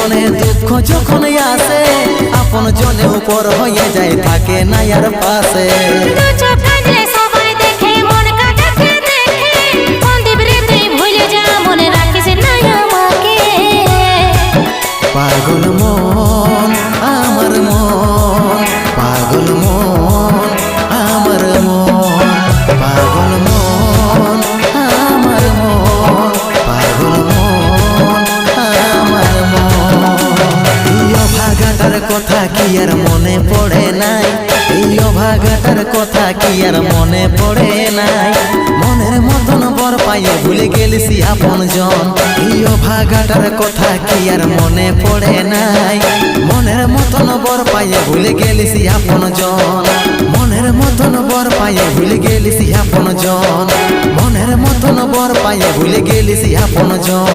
জীবনে দুঃখ যখন আসে আপন জনে উপর হয়ে যায় থাকে না আর পাশে পাগল মন আমার মন পাগল মন আমার মন পাগল মন আমার মন পাগল মন আমার মন এই অভাগাটার কথা কি আর মনে পড়ে নাই এই অভাগাটার কথা কি আর মনে পড়ে নাই মনের মতন বর পাইয়ে ভুলে গেলিসি আপন জন এই অভাগাটার কথা কি আর মনে পড়ে নাই মনের মতন বর পাইয়ে ভুলে গেলিসি আপন জন মনের মতন বর পাইয়ে ভুলে গেলিসি আপন জন মনের মতন বর পাইয়ে ভুলে গেলিসি আপন জন।